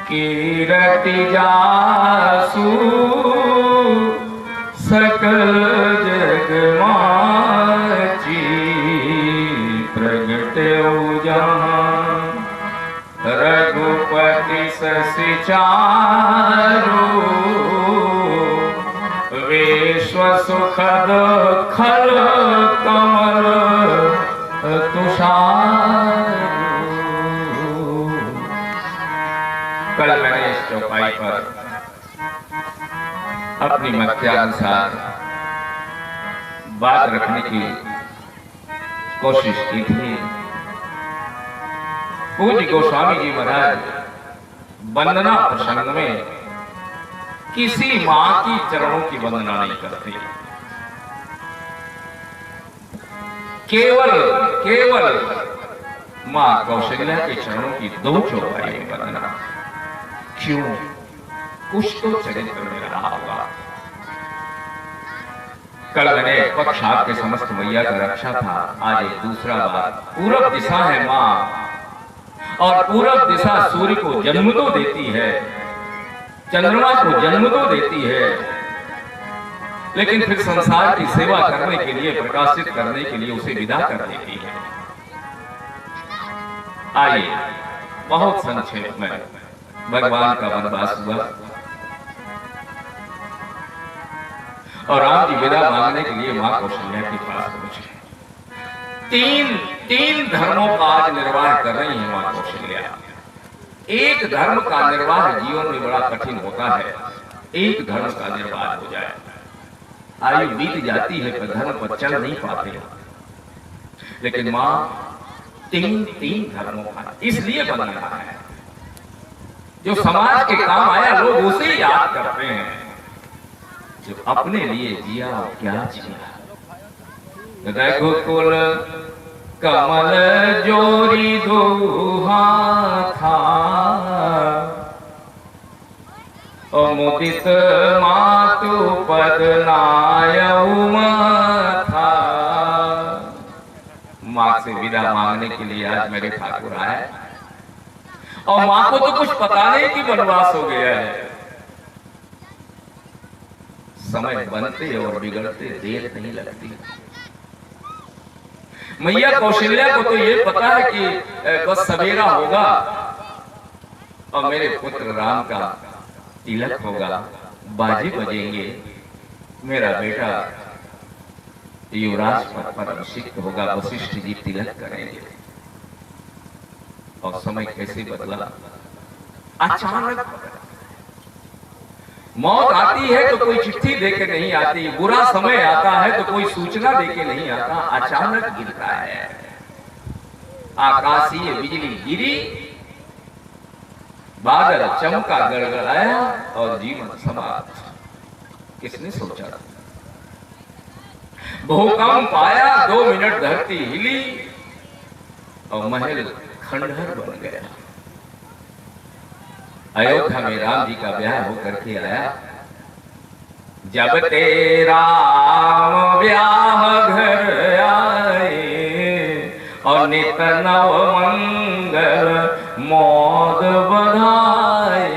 कीरति जासु सकल जग माची प्रगट जहाँ रघुपति ससि चारु विश्व सुखद खल कमल तुषार। कल मैंने इस चौपाई पर अपनी मत्यानुसार बात रखने की कोशिश की थी। पूज्य गोस्वामी जी महाराज वंदना प्रसंग में किसी मां की चरणों की वंदना नहीं करते, केवल मां कौशल्या के चरणों की दो चौपाई में वंदना। क्यों? कुछ तो चरित्र में रहा होगा। कल मैंने पक्ष आपके समस्त मैया का रक्षा था, आज एक दूसरा बात। पूरब दिशा है मां और पूरब दिशा सूर्य को जन्म तो देती है, चंद्रमा को जन्म तो देती है, लेकिन फिर संसार की सेवा करने के लिए, प्रकाशित करने के लिए उसे विदा कर देती है। आइए बहुत संक्षेप में भगवान का वनवास हुआ और राम जी विदा मांगने के लिए मां कौशल्या के पास पहुंचे। तीन धर्मों का आज निर्वाह कर रही है मां कौशल्या। एक धर्म का निर्वाह जीवन में बड़ा कठिन होता है, एक धर्म का निर्वाह हो जाए। आयु बीत जाती है पर धर्म पर चल नहीं पाते, लेकिन मां तीन धर्मों का इसलिए बना रहा है जो समाज के काम आया, लोग उसे याद करते हैं जो अपने लिए जिया और क्या जिया। रघुकुल कमल जोरी दोहा था और मुदित मातु पद नायऊ था। मां से विदा मांगने के लिए आज मेरे ठाकुर आए और मां को तो कुछ पता नहीं कि वनवास हो गया है। समय बनते और बिगड़ते देर नहीं लगती। मैया कौशल्या को तो ये पता है कि बस सवेरा होगा और मेरे पुत्र राम का तिलक होगा, बाजे बजेंगे, मेरा बेटा युवराज पद पर अभिषिक्त होगा, वशिष्ठ जी तिलक करेंगे। और समय कैसे बदला, अचानक मौत आती है तो कोई चिट्ठी देके नहीं आती, बुरा समय आता है तो कोई सूचना देके नहीं आता, अचानक गिरता है। आकाशीय बिजली गिरी, बादल चमका, गड़गड़ाया और जीवन समाप्त। किसने सोचा? भूकंप आया, 2 मिनट धरती हिली और महल खंडहर बन गया। अयोध्या में राम जी का ब्याह होकर के आया। जब तेरा ब्याह घर आए और नित नव मंगल मोद बधाए।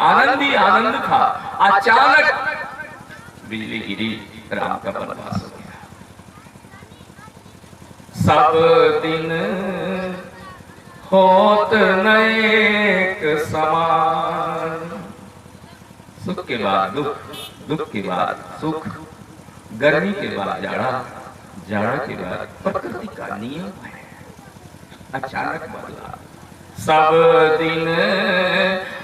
आनंद ही आनंद था। अचानक बिजली गिरी, राम का वनवास हो गया। सब दिन होत नेक समान। सुख के बाद दुख, दुख के बाद सुख, गर्मी के बाद जाड़ा, जाड़ा के बाद प्रकृति का नियम है, अचानक बदला। सब दिन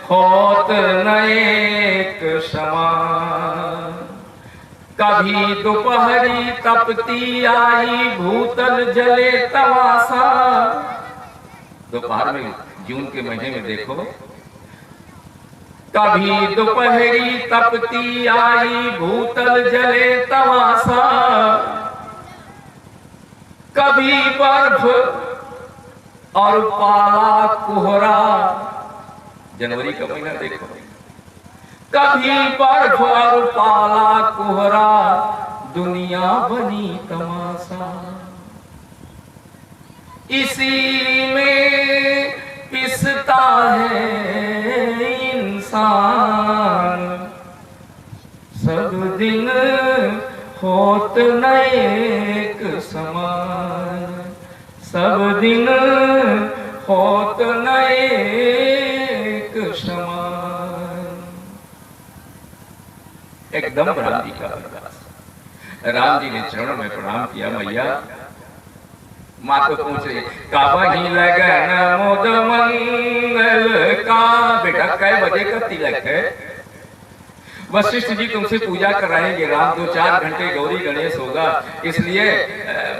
होत नेक समान, कभी दोपहरी तपती आई भूतल जले तमाशा। दोपहर में जून के महीने में देखो, कभी दोपहरी तपती आई भूतल जले तमाशा, कभी बर्फ और पाला कोहरा। जनवरी का महीना देखो, कभी बर्फ और पाला कोहरा, दुनिया बनी तमाशा। इसी में पिसता है इंसान, सब दिन होत नेक समान, सब दिन होत नेक समान। एकदम राम जी का प्रकाश। राम जी ने चरण में प्रणाम किया। मैया, माँ तो पूछ रही, काबही लगन मुद मंगल का। बेटा कै बजे का तिलक है? वशिष्ठ जी तुमसे पूजा कराएंगे राम, 2-4 घंटे गौरी गणेश होगा, इसलिए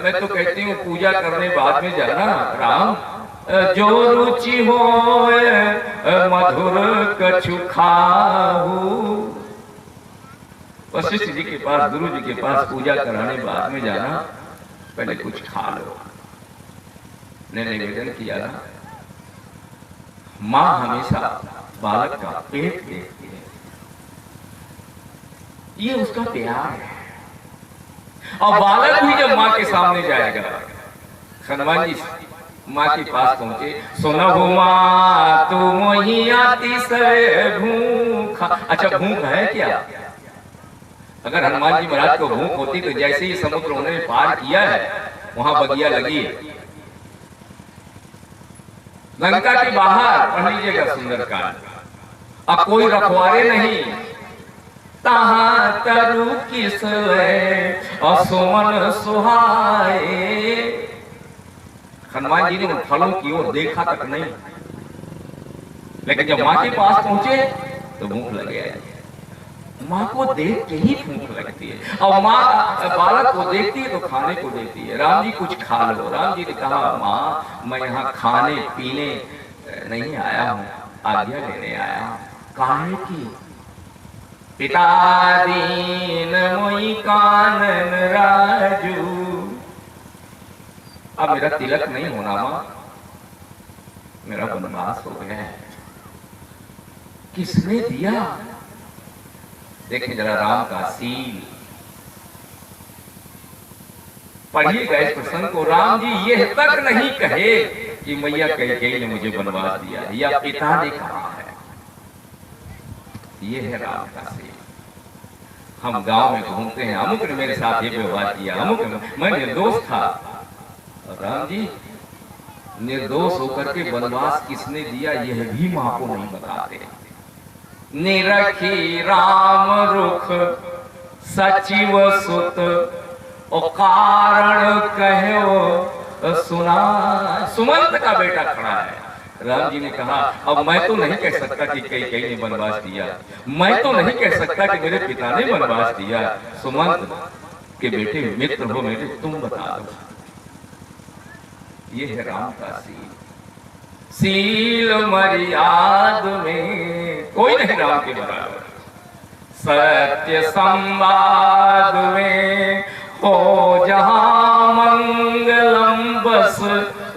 मैं तो कहती हूँ पूजा करने बाद में जाना राम। जो रुचि हो मधुर कछु खाहू। वशिष्ठ जी के पास, गुरु जी के पास पूजा कराने बाद में जाना, पहले कुछ खा लो। ने निवेदन किया ना, माँ हमेशा बालक का पेट देखती है, ये उसका प्यार है। और बालक भी जब माँ के सामने जाएगा, हनुमान जी माँ के पास पहुंचे, सुनहु माँ तू मोही आती से भूखा। अच्छा भूख है क्या? अगर हनुमान जी महाराज को भूख होती तो जैसे ही समुद्र उन्होंने पार किया है, वहां बगिया लगी है। लंका के बाहर पढ़ लीजिएगा सुंदरकांड, अब कोई रखवारे नहीं, तहां तरु किस असुमन सुहाए। हनुमान जी ने उन फलों की ओर देखा तक नहीं, लेकिन जब माँ के पास पहुंचे तो भूख लगे। माँ को देख के ही भूख लगती है, और माँ बालक को देखती है तो खाने को देती है। राम जी कुछ खा लो। राम जी ने कहा, माँ मैं यहाँ खाने पीने नहीं आया हूँ, आज्ञा लेने आया हूँ। काहे की? पिता दीन मोई कानन राजू। अब मेरा तिलक नहीं होना माँ, मेरा वनवास हो गया है। किसने दिया? देखिए जरा राम का सील, पढ़िएगा इस प्रसंग को। राम जी यह तक नहीं कहे कि मैया कैकेयी ने मुझे वनवास दिया है, या पिता ने कहा है। ये है राम का सील। हम गांव में घूमते हैं, अमुक ने मेरे साथ ये व्यवहार किया, अमुक मैं निर्दोष था। और राम जी निर्दोष होकर के वनवास किसने दिया, यह भी मां को नहीं बताते। निरखी राम रुख सचिव सुत, और कारण कहो सुना। सुमंत का बेटा खड़ा है। राम जी ने कहा, अब मैं तो नहीं कह सकता कि कैकेयी ने वनवास दिया, मैं तो नहीं कह सकता कि मेरे पिता ने वनवास दिया। सुमंत के बेटे मित्र हो मेरे, तुम बता दो। ये है राम का सील। सील मर्याद में कोई नहीं राम के बराबर। सत्य संवाद में हो जहां मंगलम, बस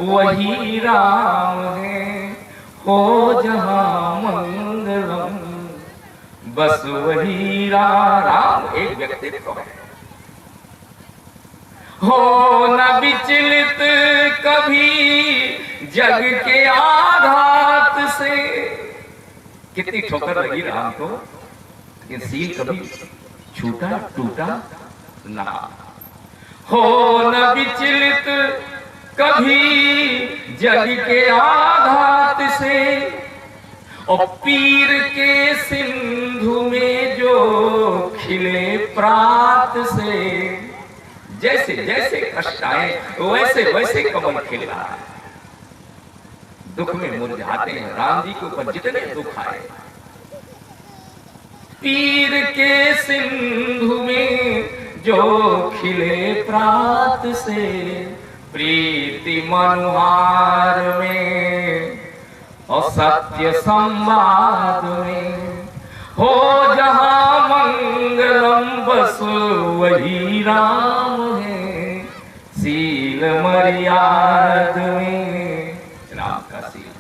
वही राम है। हो जहां मंगलम, बस वही राम एक व्यक्तित्व है। हो न विचलित कभी जग के आघात से। कितनी ठोकर लगी राम को, लेकिन सील कभी छूटा टूटा ना। हो न विचलित कभी जग के आघात से और पीर के सिंधु में जो खिले प्रात से, जैसे जैसे कष्ट आए वैसे वैसे कमल खिल रहा है। दुख में मुरझाते हैं राम जी के ऊपर जितने दुख आए, पीर के सिंधु में जो खिले प्रात से, प्रीति मनुहार में और सत्य संवाद में, हो जहां मंगलम बस वही राम है, सील मर्याद में राम का सील।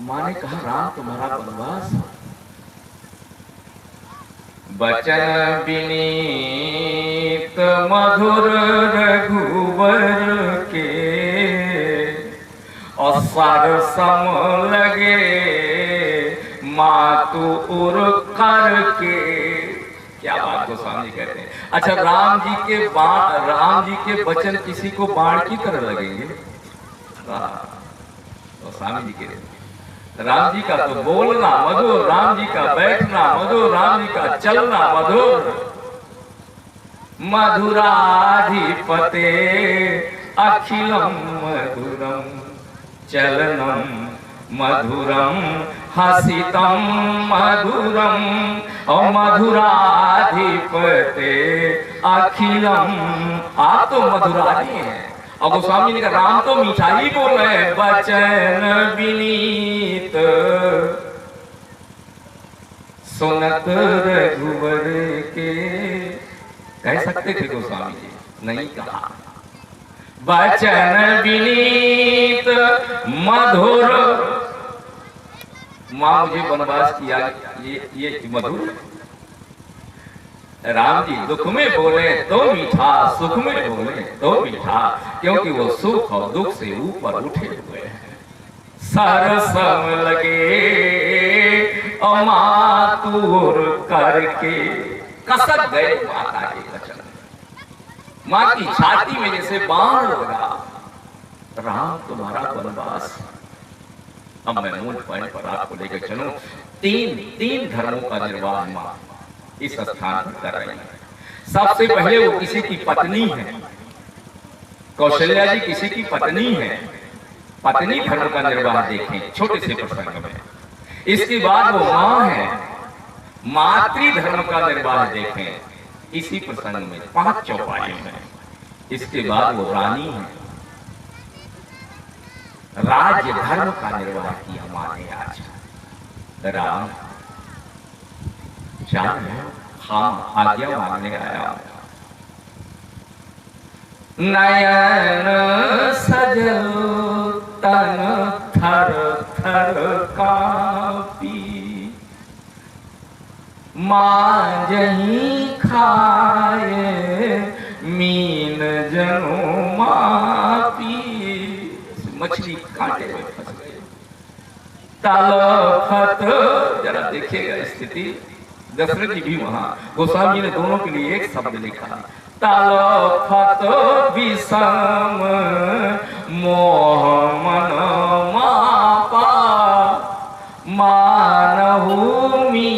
माँ ने कहा राम तुम्हारा वनवास, बचन विनीत मधुर रघुवर के, और सर सम लगे मातु उर कर के। क्या बात को स्वामी जी कहते हैं। अच्छा, राम जी के वचन किसी को बाण की तरह लगेंगे? तो स्वामी जी के राम जी का तो बोलना मधुर, राम जी का बैठना मधुर, राम जी का चलना मधुर। मधुराधिपते अखिलम मधुरम चलनम मधुरम हसितम मधुरम, और मधुराधिपते अखिलम। आप तो मधुराधि हैं। और गोस्वामी ने कहा राम तो मीठा ही बोल रहे हैं। बचन विनीत सुनत रघुवर के, कह सकते थे गोस्वामी जी, नहीं कहा। बचन विनीत मधुर, माँ मुझे वनवास किया, ये मधुर। राम जी दुख में बोले तो मीठा, सुख में बोले तो मीठा, क्योंकि वो सुख और दुख से ऊपर उठे हुए हैं। सरसम लगे और मातुर करके, कसक गए माता के वचन। माँ की छाती में जैसे बाण लगा। राम तुम्हारा वनवास। अब मैं मूल पॉइंट पर आपको लेकर चलूं। तीन धर्मों का निर्वाह माँ इस स्थान पर कर रही है। सबसे पहले वो किसी की पत्नी है, कौशल्या जी किसी की पत्नी है। पत्नी धर्म का निर्वाह देखें छोटे से प्रसंग में। इसके बाद वो मां है, मातृ धर्म का निर्वाह देखें इसी प्रसंग में 5 चौपाइयों में। इसके बाद वो रानी है, राज्य धर्म का निर्वाह किया मां ने। आज राम हाँ आज्ञा मांगने आया। नयन सजो तन थर थर कापी, मांझही खाए मीन जनो मापी। मछली कांटे में फंस गई। तलफत, जरा देखिएगा स्थिति। दशरथ जी भी वहां, गोस्वामी जी ने दोनों के लिए एक शब्द लिखा। तलफत विषम मोह मन मापा, मानहु मी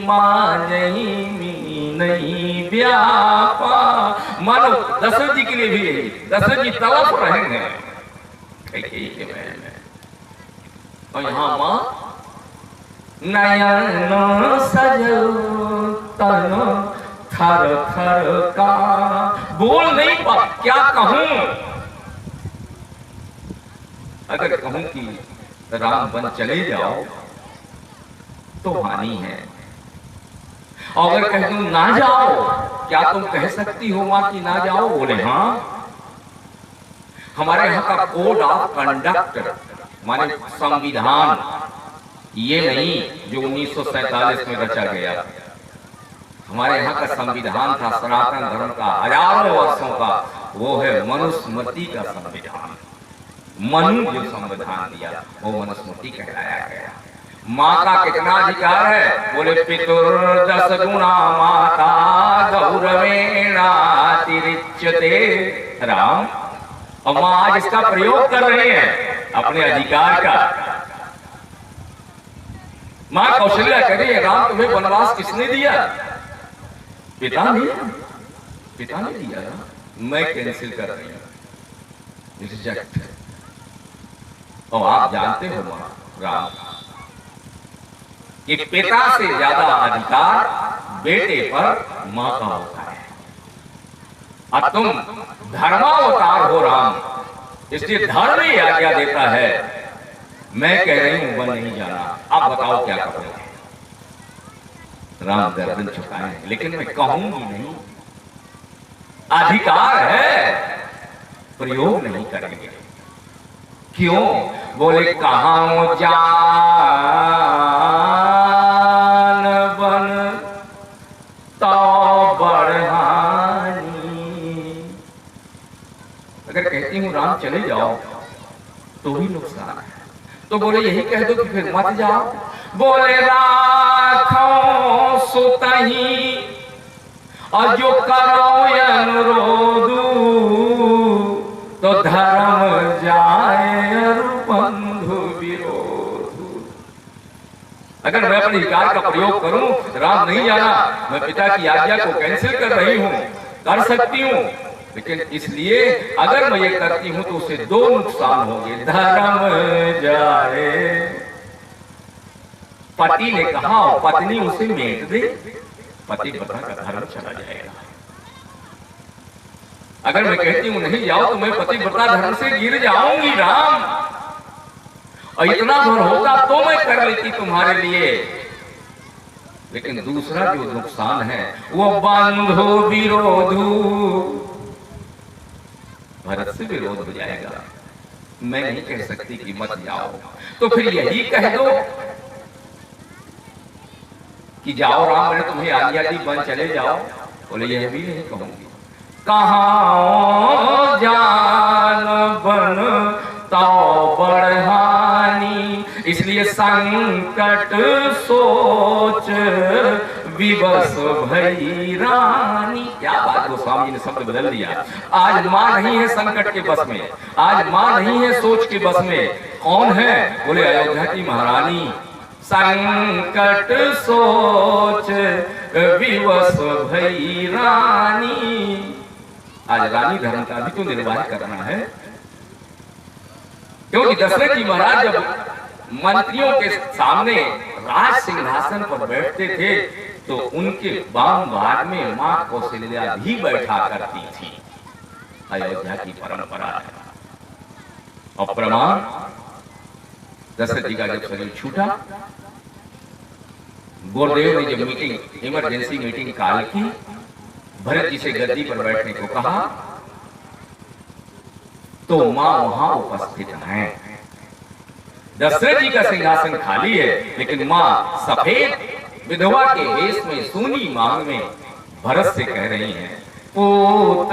मानही मी नहीं व्यापा। मानो दशरथ जी के लिए भी यही, दशरथ जी तड़प रहे हैं कैकेयी के महल में, और यहाँ मां नयन सजो तन थर थर का। बोल नहीं पा, क्या कहूं? अगर कहूं कि राम बन चले जाओ तो हानि है, और अगर कह दूं ना जाओ, क्या तुम कह सकती हो मां कि ना जाओ? बोले हाँ। हमारे यहाँ का कोड ऑफ कंडक्ट माने संविधान ये नहीं जो 1947 में रचा गया। हमारे यहाँ का संविधान था सनातन धर्म का, हजारों वर्षों का, वो है मनुस्मृति का संविधान। मनु जो संविधान दिया वो मनुस्मृति कहलाया गया। माँ का कितना अधिकार है? बोले पितुर्दश गुणा माता गौरवेणातिरिच्यते। राम, और मां आज इसका प्रयोग कर रहे हैं अपने अधिकार का। मां कौशल्या कह रही है, राम तुम्हें वनवास किसने दिया? पिता ने दिया। मैं कैंसिल कर रही हूं, रिजेक्ट। और आप जानते हो मां राम, कि पिता से ज्यादा अधिकार बेटे पर मां का होता है। और तुम धर्मावतार हो राम, इसलिए धर्म ही आज्ञा देता है। मैं कह रही हूं वन नहीं जाना, आप बताओ क्या करोगे? राम गर्दन झुकाए, लेकिन मैं कहूंगी नहीं, अधिकार है, प्रयोग नहीं करेंगे। क्यों? बोले कहां जान बन तो बढ़ानी। अगर कहती हूं राम चले जाओ तो भी नुकसान है, तो बोले यही कह दो कि फिर मत जाओ। बोले राखो सुतही और जो करो अनुरोधू, तो धर्म जाए बंधु विरोध। अगर मैं अपने अधिकार का प्रयोग करूं, राम नहीं जाना, मैं पिता की आज्ञा को कैंसिल कर रही हूं, कर सकती हूं, लेकिन इसलिए अगर मैं ये करती हूं तो उसे दो नुकसान होंगे। धर्म जाए, पति ने कहा और पत्नी उसे मेट दे, पतिव्रता का धर्म चला जाएगा। अगर मैं कहती हूं नहीं जाओ तो मैं पतिव्रता धर्म से गिर जाऊंगी राम, और इतना भर होता तो मैं कर लेती तुम्हारे लिए। लेकिन दूसरा जो नुकसान है वो बंधु विरोधू, भरत से विरोध हो जाएगा। मैं नहीं कह सकती कि मत जाओ, तो फिर यही कह दो कि जाओ राम, मैंने तुम्हें आज्ञा दी, वन चले जाओ। बोले यह भी नहीं कहूंगी। कहां जान बन तो बढ़ानी, इसलिए संकट सोच विवश भई रानी। क्या बात, गोस्वामी ने शब्द बदल दिया। आज मां नहीं है संकट के बस में, आज मां नहीं है सोच के बस में। कौन है? बोले अयोध्या की महारानी। संकट सोच विवश भई रानी। आज रानी धर्म का भी तो निर्वाह करना है, क्योंकि दशरथ जी महाराज जब मंत्रियों के सामने राज सिंहासन पर बैठते थे तो उनके वाम भाग में मां कौशल्या भी बैठा करती थी। अयोध्या की परंपरा है। और प्रमाण, दशरथ जी का जब शरीर छूटा, गुरुदेव ने जब मीटिंग, इमरजेंसी मीटिंग कॉल की, भरत जी से गद्दी पर बैठने को कहा, तो मां वहां उपस्थित हैं। दशरथ जी का सिंहासन खाली है, लेकिन मां सफेद विधवा के वेश में सूनी मांग में भरत से कह रही हैं, पूत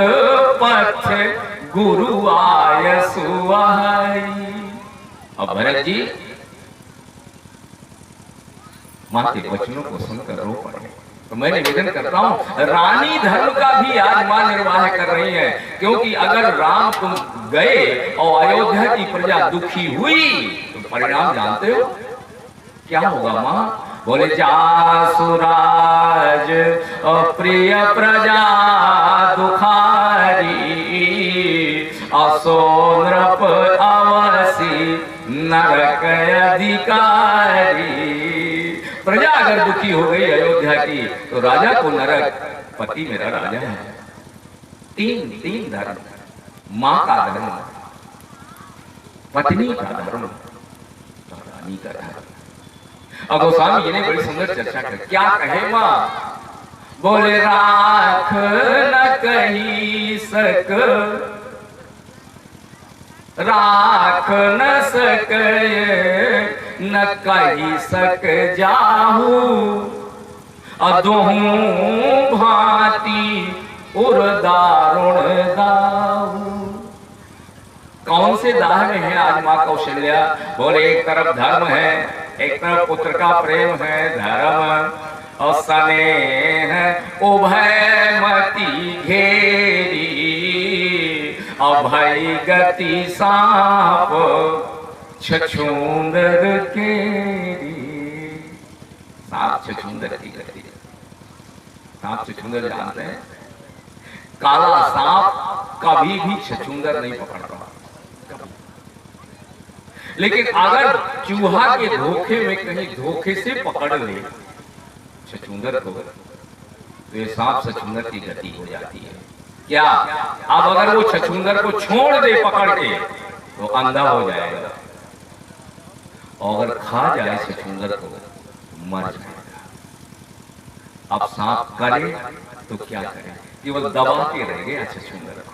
पक्ष गुरु आय सुहाई। अब भरत जी मां के वचनों को सुनकर रो पड़े। तो मैं निवेदन करता हूं, रानी धर्म का भी आज मां निर्वाह कर रही है, क्योंकि अगर राम तुम गए और अयोध्या की प्रजा दुखी हुई तो परिणाम जानते हो क्या होगा मां? बोले जासुराज प्रिय प्रजा दुखारी, असो नृप अवसी नरक अधिकारी। प्रजा अगर दुखी हो गई अयोध्या की तो राजा को नरक, पति मेरा राजा है। तीन धर्म, मां का धर्म, पत्नी का धर्म, रानी का धर्म। अब गोस्वामी जी ने बड़ी सुंदर चर्चा कर, क्या कहे मां? बोले राख न कही सक, राख न सके न कही सक जाहू, अदोहू भांति उर दारुण दाहू। कौन से दाह में है आज मां कौशल्या? बोले एक तरफ धर्म है, एक तरफ पुत्र का प्रेम है, धर्म और स्नेह उभय मति घेरी, अभय गति सांप छछूंदर केरी। सांप छछूंदर की गति। सांप छछूंदर जानते हैं? काला सांप कभी भी छछूंदर नहीं पकड़ रहा, लेकिन अगर चूहा के धोखे में कहीं धोखे से पकड़ ले छछूंदर को, तो ये सांप छछूंदर की गति हो जाती है। क्या अब अगर वो छछूंदर को छोड़ दे पकड़ के तो अंधा हो जाएगा, और अगर खा जाए छछूंदर को मर जाएगा। अब सांप करे तो क्या करे, केवल दबा के रह गया छछूंदर को।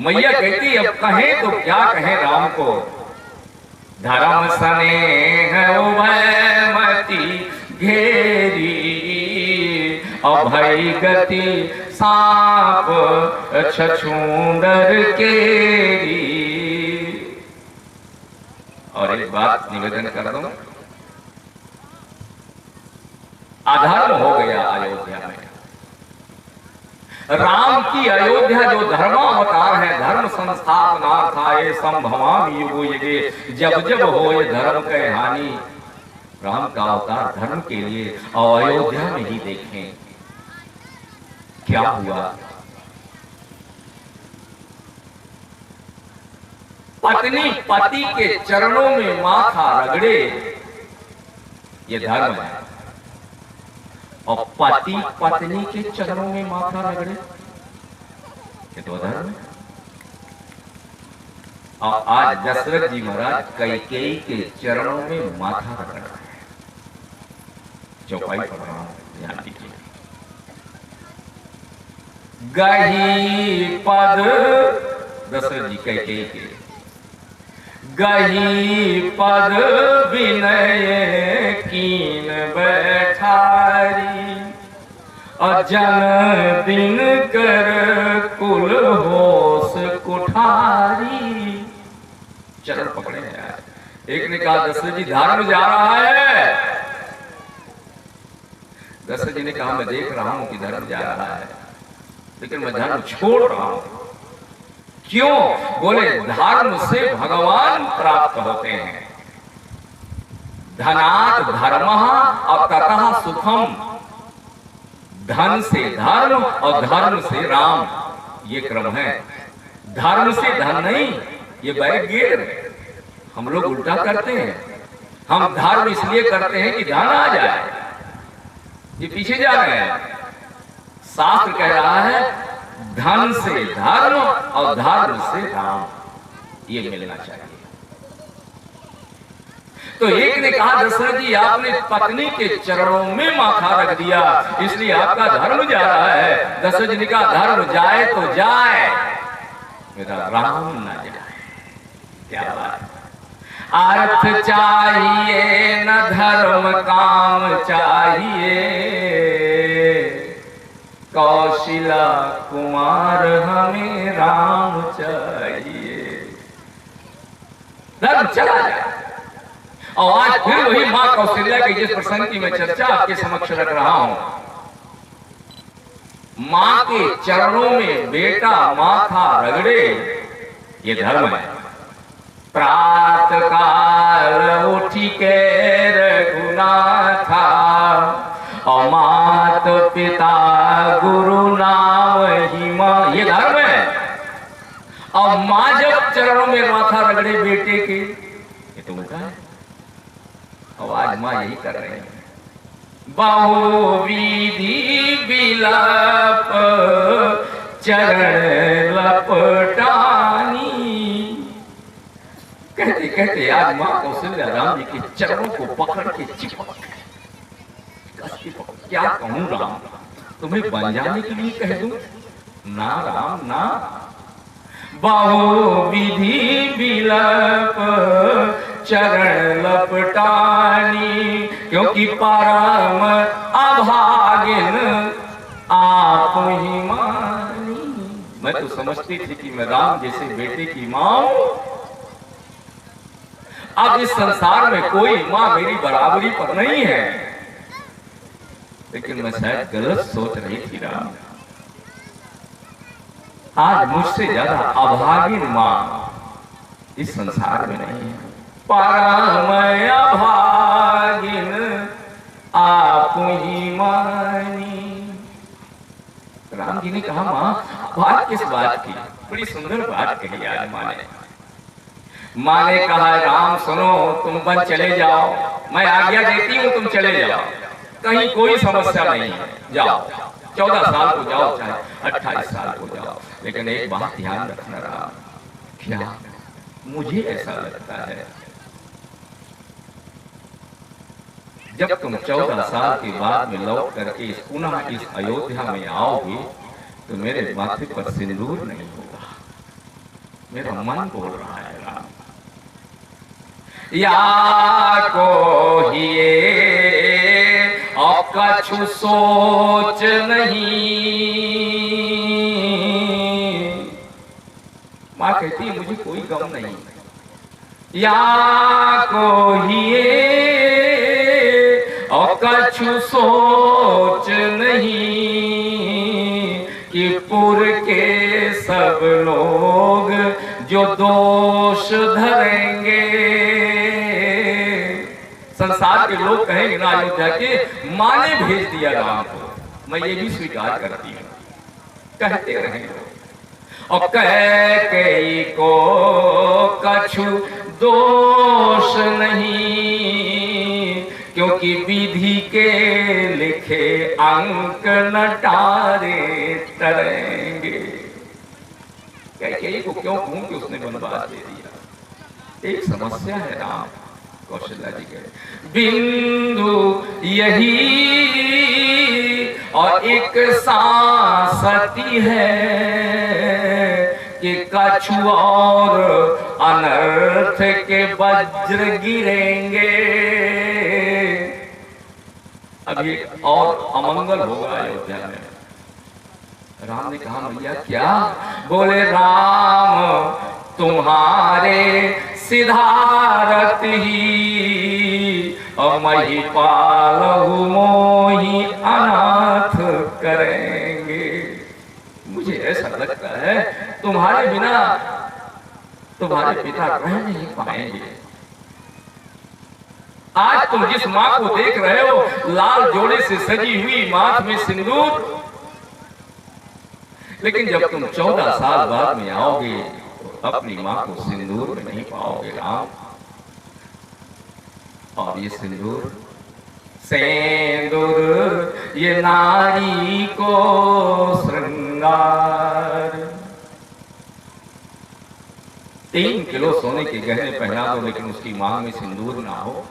मैया कहती अब कहें तो क्या कहें राम को, धर्म स्नेह उभयमति घेरी, अभय गति सांप छछूंदर केरी। और एक बात निवेदन कर दूं, अधर्म हो गया अयोध्या में। राम की अयोध्या जो धर्मावतार है, धर्म संस्थापनार्थाय संभवामि युगो युगे, जब जब होए धर्म के हानि। राम का अवतार धर्म के लिए, और अयोध्या में ही देखें क्या हुआ। पत्नी पति के चरणों में माथा रगड़े, ये धर्म है, और पति पत्नी के चरणों में माथा रगड़े, ये तो धर्म है। और आज दशरथ जी महाराज कैकेयी के चरणों में माथा रगड़ रहे हैं। चौपाई पढ़ रहा हूं, ध्यान दीजिए। गही पद, दशरथ जी कैकेयी के, गही पद विनय कीन बैठारी, अजन दिन कर कुल होश कुठारी। चरण पकड़े हैं यार। एक ने कहा दशरथ जी धर्म जा रहा है। दशरथ जी ने कहा मैं देख रहा हूं कि धर्म जा रहा है, लेकिन मैं धर्म छोड़ रहा हूं। क्यों? बोले धर्म से भगवान प्राप्त होते हैं। धनात् धर्मः और ततः सुखम। धन से धर्म और धर्म से राम, ये क्रम है। धर्म से धन नहीं, ये बैगेर हम लोग उल्टा करते हैं। हम धर्म इसलिए करते हैं कि धन आ जाए, ये पीछे जा रहे हैं। शास्त्र कह रहा है धन से धर्म और धर्म से राम, ये मिलना चाहिए। तो एक ने कहा दशरथ जी आपने पत्नी के चरणों में माथा रख दिया, इसलिए आपका धर्म जा रहा है। दशरथ जी ने कहा धर्म जाए तो जाए, मेरा राम ना जाए। क्या बात। अर्थ चाहिए न धर्म काम चाहिए, कौशिला कुमार हमें राम चाहिए। धर्म चला जाए। और आज फिर वही मां कौशल्या के जिस प्रसंग की मैं चर्चा आपके समक्ष रख रहा हूं, मां के चरणों में बेटा माथा रगड़े, ये धर्म है। प्रातः काल उठी के रघुनाथा, और मात पिता गुरु नाम ही मां, ये धर्म है। और मां जब चरणों में माथा रगड़े बेटे के, ये तो उल्टा है। और आज मां यही कर रहे हैं। बहुविधि विलाप चरण लपटानी, कहते कहते आज मां कौशल्या राम जी के चरणों को पकड़ के चिपक, क्या कहूं राम, तुम्हें बन जाने के लिए कह दूं? ना राम ना। बहुविधि विलाप चरण लपटानी, क्योंकि परम अभागिन आप ही मानी। मैं तो समझती थी कि मैं राम जैसे बेटे की मां हूं। अब इस संसार में कोई मां मेरी बराबरी पर नहीं है, लेकिन मैं शायद गलत सोच रही थी राम। आज मुझसे ज्यादा अभागिन मां इस संसार में नहीं है। परम अभागिन आप ही मानी। राम जी ने कहा मां बात किस बात की? बड़ी सुंदर बात कही आज मां ने। मां ने कहा राम सुनो, तुम बन चले जाओ, मैं आज्ञा देती हूं, तुम चले जाओ, कहीं कोई समस्या नहीं है, जाओ। 14 साल को जाओ, चाहे 28 साल को जाओ, लेकिन एक बात ध्यान रखना राम। क्या? मुझे ऐसा लगता है जब तुम 14 साल के बाद में लौट करके पुनः इस अयोध्या में आओगे तो मेरे माथे पर सिंदूर नहीं होगा। मेरा मन बोल रहा है राम। या को हिए और कछु सोच नहीं। मां कहती है मुझे कोई गम नहीं। या को हिए और कछु सोच नहीं कि पुर के सब लोग जो दोष धरेंगे। संसार के लोग कहेंगे ना अयोध्या के मां ने भेज दिया राम को, मैं ये भी स्वीकार करती हूँ, कहते रहेंगे। और कैकेयी को कछु दोष नहीं क्योंकि विधि के लिखे अंक न टारे टरेंगे। कैकेयी को क्यों कहूं कि उसने वनवास दे दिया? एक समस्या है राम। कौशल्या जी कहे बिंदु यही और एक सांसती है कि कछु और अनर्थ के वज्र गिरेंगे। अभी और अमंगल होगा अयोध्या में। राम ने कहा मैया क्या? बोले राम तुम्हारे सिधारत ही और महिपाल मोही अनाथ करेंगे। मुझे ऐसा लगता है तुम्हारे बिना तुम्हारे पिता रह नहीं पाएंगे। आज तुम जिस मां को देख रहे हो लाल जोड़े से सजी हुई, माथ में सिंदूर, लेकिन जब तुम 14 साल बाद में आओगे तो अपनी मां को सिंदूर में नहीं पाओगे राम। और ये सिंदूर सेंदूर ये नारी को श्रृंगार। 3 किलो सोने के गहने पहना दो लेकिन उसकी मांग में सिंदूर ना हो।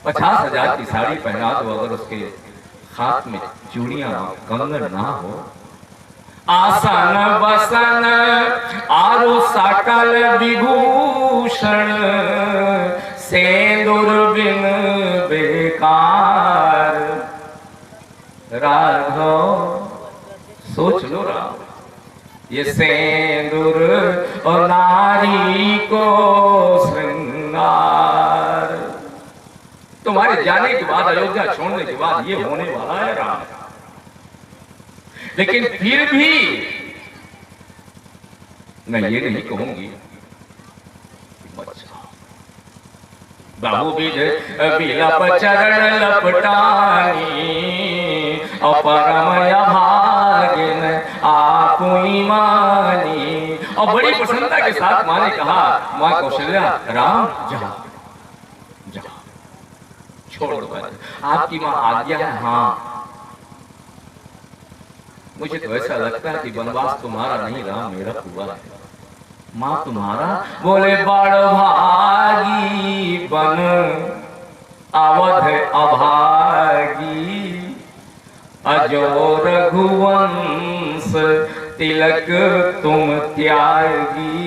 50,000 की साड़ी पहना दो अगर उसके हाथ में चूड़ियां कंगन ना हो। आसन बसन आरु सकल विभूषण सेंदूर बिन बेकार। राघव सोच लो राम, ये सेंदूर और नारी को श्रृंगार। तुम्हारे जाने के बाद, अयोध्या छोड़ने के बाद ये होने वाला है राम। लेकिन फिर भी मैं ये नहीं कहूंगी बाबू बीज बिलप चरण लपटानी अपरम अभागिन आपुई मानी। और बड़ी प्रसन्नता के साथ मां ने कहा मां कौशल्या राम जाओ जाओ छोड़ दो, आपकी मां आज्ञा है। हाँ मुझे तो ऐसा लगता है कि वनवास तुम्हारा नहीं राम मेरा हुआ है। मां तुम्हारा? बोले बड़ भागी बन अवध अभागी अजो रघुवंश तिलक तुम त्यागी।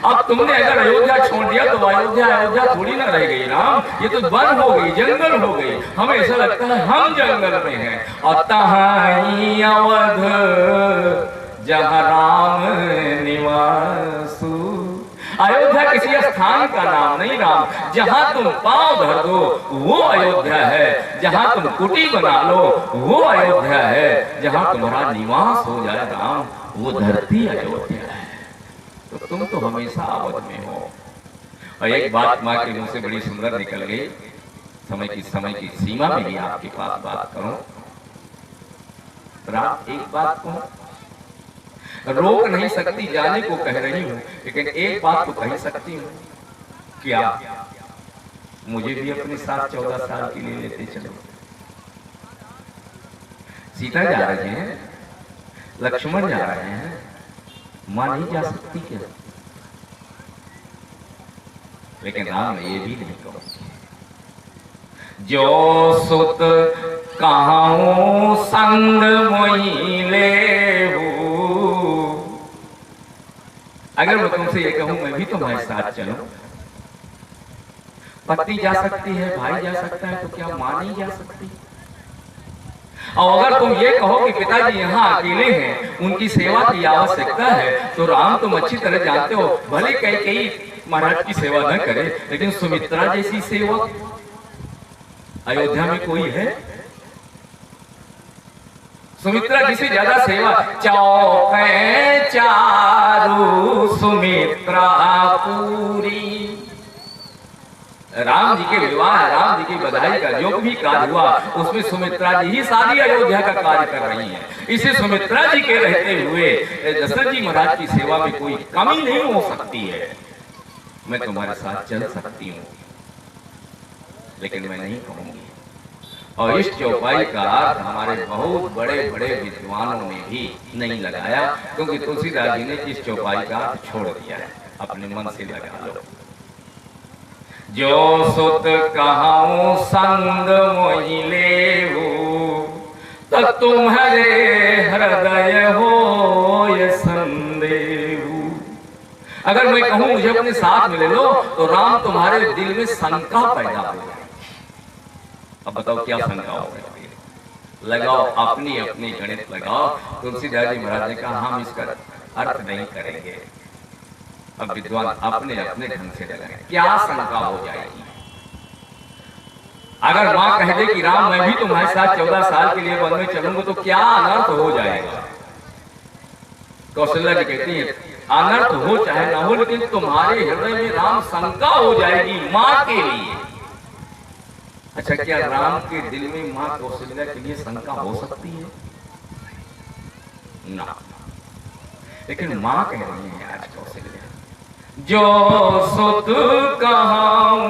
अब तुमने अगर अयोध्या छोड़ दिया तो अयोध्या थोड़ी ना रह गई राम, ये तो वन हो गई, जंगल हो गई। हमें ऐसा लगता है हम जंगल में हैं और तहाई अवध जहाँ राम निवासु। अयोध्या किसी स्थान का नाम नहीं राम, जहां तुम पांव धर दो वो अयोध्या है। जहां तुम कुटी बना लो वो अयोध्या है। जहां तुम्हारा निवास हो जाए राम वो धरती अयोध्या है, तो तुम तो हमेशा आवध में हो। और एक बात माँ के मुंह से बड़ी सुंदर निकल गई, समय की सीमा में भी आपके पास बात करूं। राम एक बात को रोक नहीं सकती, जाने को कह रही हूं, लेकिन एक बात तो कह सकती हूं, क्या मुझे भी अपने साथ 14 साल के लिए लेते चलो। सीता जा रहे हैं, लक्ष्मण जा रहे हैं, मां नहीं जा सकती क्या? लेकिन राम ये भी नहीं कहूंगी, जो सुत कहाऊं संग मोही लेहू। अगर मैं तुमसे ये कहूं मैं भी तुम्हारे साथ चलूं, पत्नी जा सकती है, भाई जा सकता है, तो क्या मां नहीं जा सकती? और अगर तुम ये कहो कि पिताजी यहाँ अकेले हैं, उनकी सेवा की आवश्यकता है, तो राम तुम अच्छी तरह जानते हो, भले कई महाराज की सेवा न करे, लेकिन सुमित्रा जैसी सेवा अयोध्या में कोई है? सुमित्रा जी से ज्यादा सेवा, चौके चारू सुमित्रा पूरी। राम जी के विवाह, राम जी की बधाई का जो भी कार्य हुआ, उसमें सुमित्रा जी ही सारी अयोध्या का कार्य कर रही हैं। इसे सुमित्रा जी के रहते हुए दशरथ जी महाराज की सेवा में कोई कमी नहीं हो सकती है। मैं तुम्हारे साथ चल सकती हूँ, लेकिन मैं नहीं कहूंगी। और इस चौपाई का अर्थ हमारे बहुत बड़े बड़े विद्वानों ने भी नहीं लगाया, क्योंकि तुलसीदास जी ने इस चौपाई का अर्थ छोड़ दिया है। अपने मन से लगा लो, जो सुत कहाऊं संग मोहि लेहू, तो तुम्हारे हृदय होय संदेहू। अगर मैं कहूं मुझे अपने साथ में ले लो, तो राम तुम्हारे दिल में शंका पैदा हो जाए। अब बताओ क्या शंका हो गई? लगाओ अपनी अपनी गणित लगाओ। तुलसीदास जी महाराज ने कहा हम इसका अर्थ नहीं करेंगे। अब विद्वान अपने अपने ढंग से लगाए, क्या शंका हो जाएगी? अगर मां कह दे कि राम मैं भी तुम्हारे साथ 14 साल के लिए वन में चलूंगा, तो क्या अनर्थ हो जाएगा? कौशल्या जी कहती है अनर्थ हो चाहे ना हो, लेकिन तुम्हारे हृदय में राम शंका हो जाएगी मां के लिए। अच्छा, क्या राम के दिल में मां कौशल्या के लिए शंका हो सकती है? ना, लेकिन मां कह रही है आज कौशल्या, जो सुत कहाऊं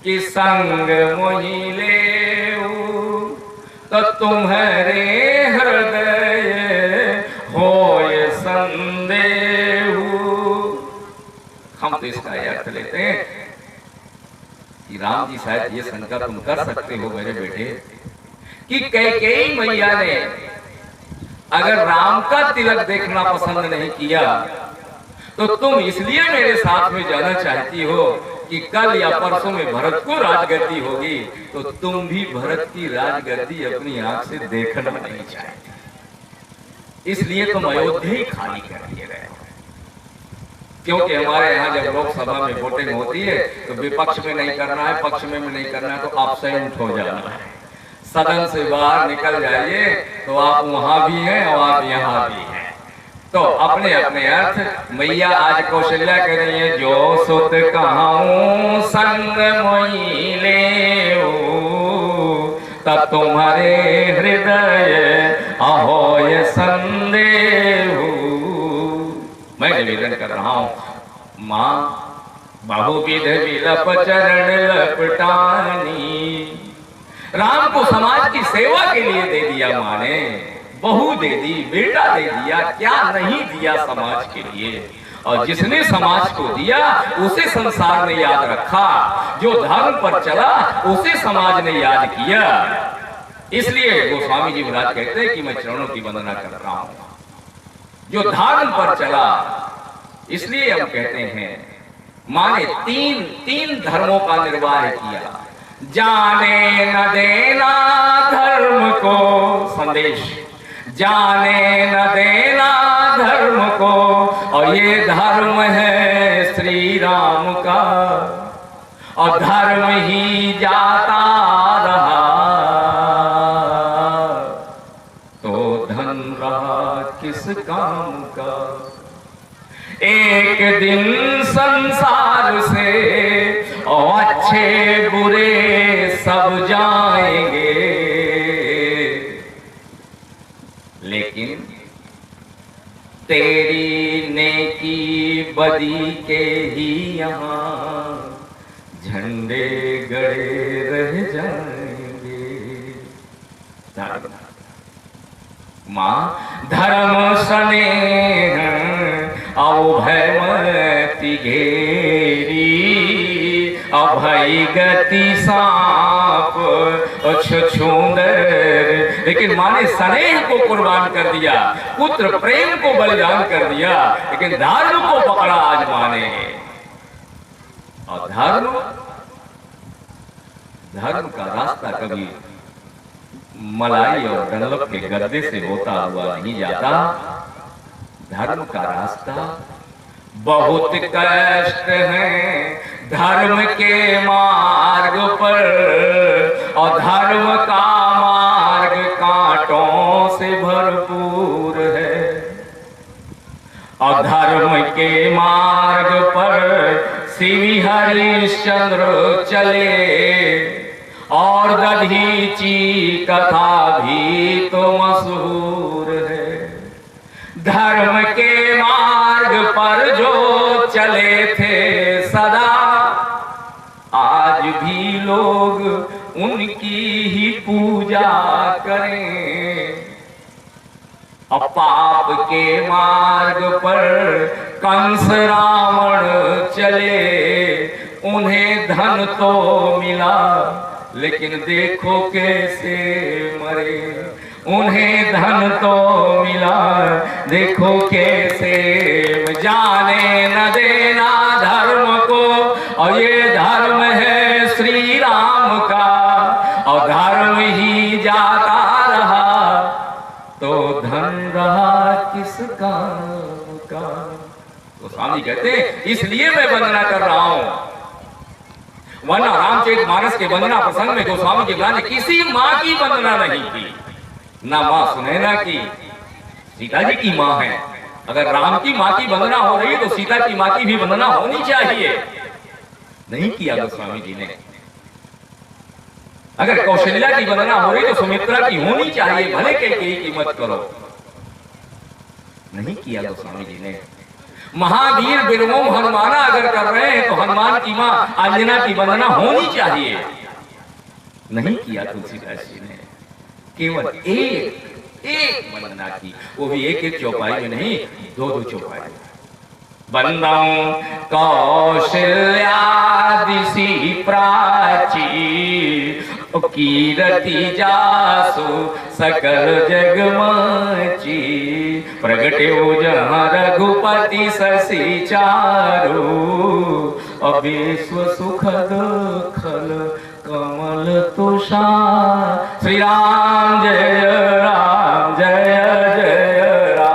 कि संग मोहि लेऊ, तो तुम्हारे हृदय होय संदेहू। हम तो इसका अर्थ लेते हैं कि राम जी शायद ये शंका तुम कर सकते हो मेरे बेटे, कि कैकेयी मैया ने अगर राम का तिलक देखना पसंद नहीं किया, तो तुम इसलिए मेरे साथ में जाना चाहती हो कि कल या परसों में भरत को राजगद्दी होगी, तो तुम भी भरत की राजगद्दी अपनी आंख से देखना नहीं चाहती। इसलिए तुम अयोध्या ही खाली कर दिए गए। क्योंकि हमारे यहाँ जब लोकसभा में वोटिंग होती है, तो विपक्ष में नहीं करना है, पक्ष में नहीं करना है, तो एब्सेंट हो जाना है। सदन से बाहर निकल जाइए तो आप वहां भी हैं और आप यहाँ भी हैं। तो अपने अपने अर्थ मैया आज कौशल्या कह रही है, जो सुत कहाऊं संग मोहि लेऊ, तब तुम्हारे हृदय होय संदेहू। मैं निवेदन कर रहा हूं, मां बहुविध विलप चरण लपटानी। राम को समाज की सेवा के लिए दे दिया मां ने, बहू दे दी, बेटा दे दिया, क्या नहीं दिया समाज के लिए। और जिसने समाज को दिया उसे संसार ने याद रखा, जो धर्म पर चला उसे समाज ने याद किया। इसलिए गोस्वामी जी महाराज कहते हैं कि मैं चरणों की वंदना कर रहा हूं, जो धर्म पर चला। इसलिए हम कहते हैं मां ने तीन धर्मों का निर्वाह किया। जाने न देना धर्म को संदेश, जाने न देना धर्म को, और ये धर्म है श्री राम का, और धर्म ही जाता रहा तो धन रहा किस काम का। एक दिन संसार से अच्छे बुरे सब जाएंगे, लेकिन तेरी नेकी बदी के ही यहाँ झंडे गड़े रह जाएंगे। माँ धर्म स्नेह अभयमति घेरी, अभय गति सांप छुछुंदर। लेकिन माँ ने स्नेह को कुर्बान कर दिया, पुत्र प्रेम को बलिदान कर दिया, लेकिन धर्म को पकड़ा आज माँ ने। और धर्म का रास्ता कभी मलाई और डनलप के गद्दे से होता हुआ नहीं जाता। धर्म का रास्ता बहुत कष्ट है धर्म के मार्ग पर, और धर्म का मार्ग कांटों से भरपूर है। और धर्म के मार्ग पर श्री हरिश्चंद्र चले, और दधीची कथा भी तो मशहूर है। धर्म के मार्ग पर जो चले थे सदा, आज भी लोग उनकी ही पूजा करें। अब पाप के मार्ग पर कंस रावण चले, उन्हें धन तो मिला लेकिन देखो कैसे मरे। उन्हें धन तो मिला देखो कैसे, जाने न देना धर्म को, और ये धर्म है श्री राम का। और धर्म ही जाता रहा तो धन रहा किस काम का। तो स्वामी कहते हैं इसलिए मैं वंदना कर रहा हूं, वरना रामचरितमानस के वंदना प्रसंग में गोस्वामी जी ने किसी माँ की वंदना नहीं की, ना माँ सुनैना की। सीता जी की माँ है, अगर राम की माँ की वंदना हो रही है तो सीता की माँ की भी वंदना होनी चाहिए। नहीं किया गोस्वामी जी ने। अगर कौशल्या की वंदना हो रही तो सुमित्रा की होनी चाहिए, भले कैकेयी की मत करो। नहीं किया गोस्वामी जी ने। महावीर बिरमोम हनुमाना अगर कर रहे हैं तो हनुमान की मां अंजना की वंदना होनी चाहिए। नहीं किया तुलसीदास जी ने, केवल एक वंदना की, वो भी एक चौपाई में नहीं, दो चौपाई। वंदम कौशल्यादिसी प्राची, कीरति जासु सकल जगमाची। प्रगट्यो जहाँ रघुपति शशि चारु, अविश्व सुखद खल कमल तुषार। श्री राम जय राम।